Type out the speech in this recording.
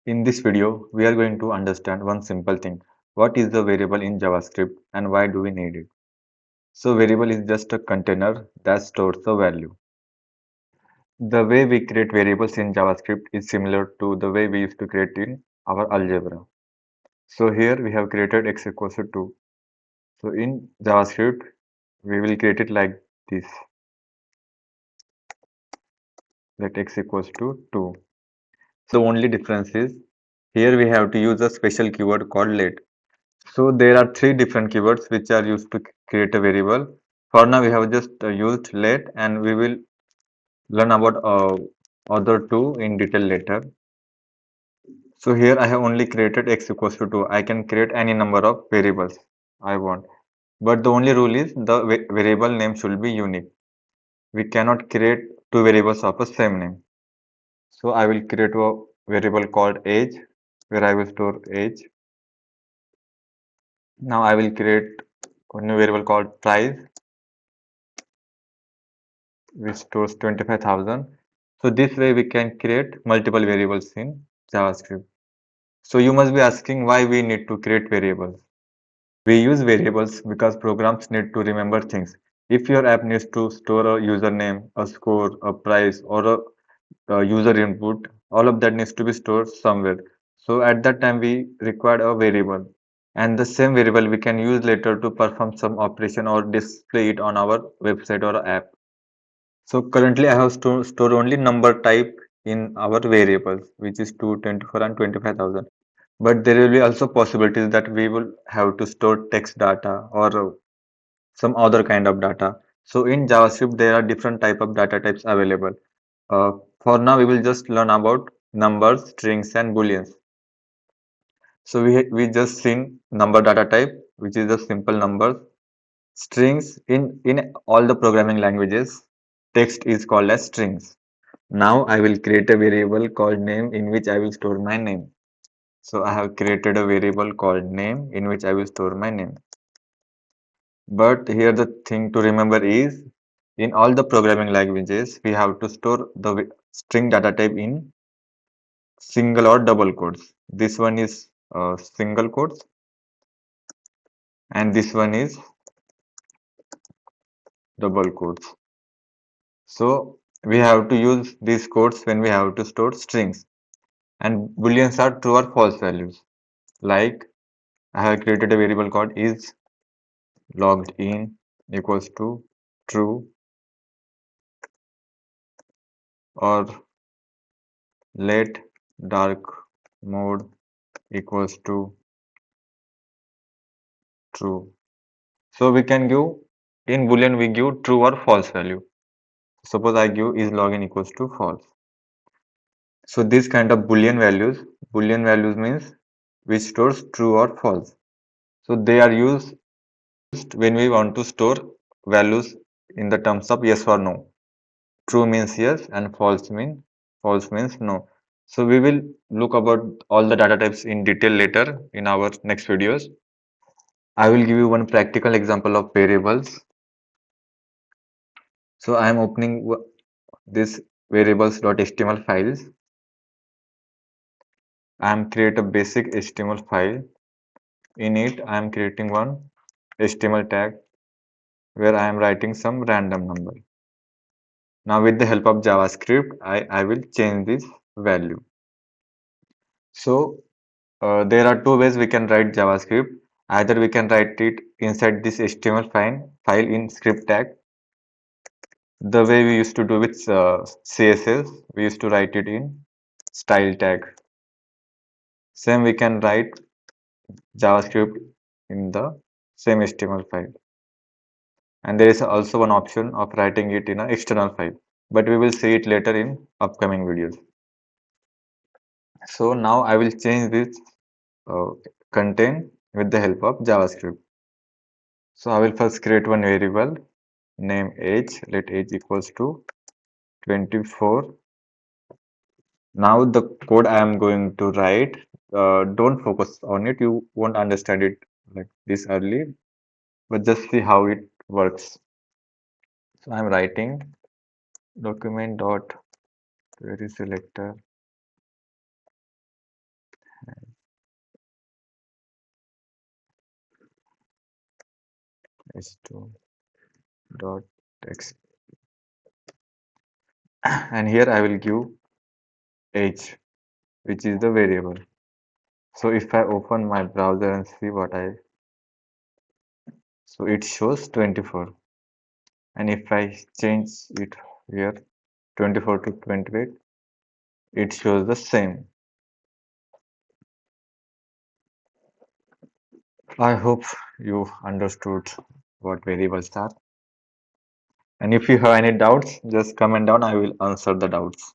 In this video, we are going to understand one simple thing. What is the variable in JavaScript and why do we need it? So variable is just a container that stores the value. The way we create variables in JavaScript is similar to the way we used to create in our algebra. So here we have created x equals to 2. So in JavaScript, we will create it like this. Let x equals to 2. So the only difference is here we have to use a special keyword called let. So there are three different keywords which are used to create a variable. For now, we have just used let and we will learn about other two in detail later. So here I have only created x equals to 2. I can create any number of variables I want. But the only rule is the variable name should be unique. We cannot create two variables of the same name. So I will create a variable called age where I will store age. Now I will create a new variable called price which stores 25,000. So this way we can create multiple variables in JavaScript. So you must be asking why we need to create variables. We use variables because programs need to remember things. If your app needs to store a username, a score, a price, or a user input, all of that needs to be stored somewhere. So at that time we require a variable. And the same variable we can use later to perform some operation or display it on our website or app. So currently I have stored only number type in our variables, which is 2, 24 and 25,000. But there will be also possibilities that we will have to store text data or some other kind of data. So in JavaScript, there are different type of data types available. Uh, for now, we will just learn about numbers, strings, and booleans. So we just seen number data type, which is the simple numbers. Strings in all the programming languages, text is called as strings. Now I will create a variable called name in which I will store my name. So I have created a variable called name in which I will store my name. But here the thing to remember is in all the programming languages, we have to store the string data type in single or double quotes. This one is single quotes and this one is double quotes. So we have to use these quotes when we have to store strings. And booleans are true or false values. Like I have created a variable called is logged in equals to true or let dark mode equals to true. So we can give in boolean we give true or false value. Suppose I give is login equals to false. So this kind of boolean values means which stores true or false. So they are used when we want to store values in the terms of yes or no. True means yes and false means no. So we will look about all the data types in detail later in our next videos. I will give you one practical example of variables. So I am opening this variables.html files. I am create a basic HTML file. In it, I am creating one HTML tag where I am writing some random number. Now with the help of JavaScript, I will change this value. So there are two ways we can write JavaScript. Either we can write it inside this HTML file in script tag. The way we used to do with CSS, we used to write it in style tag. Same we can write JavaScript in the same HTML file. And there is also one option of writing it in an external file, but we will see it later in upcoming videos. So now I will change this uh, content with the help of JavaScript. So I will first create one variable, name age, let age equals to 24. Now the code I am going to write, don't focus on it, you won't understand it like this early, but just see how it works. So I'm writing document dot query selector h2 dot text, and here I will give age, which is the variable. So if I open my browser and see what so it shows 24, and if I change it here 24 to 28, it shows the same. I hope you understood what variables are. And if you have any doubts, just comment down. I will answer the doubts.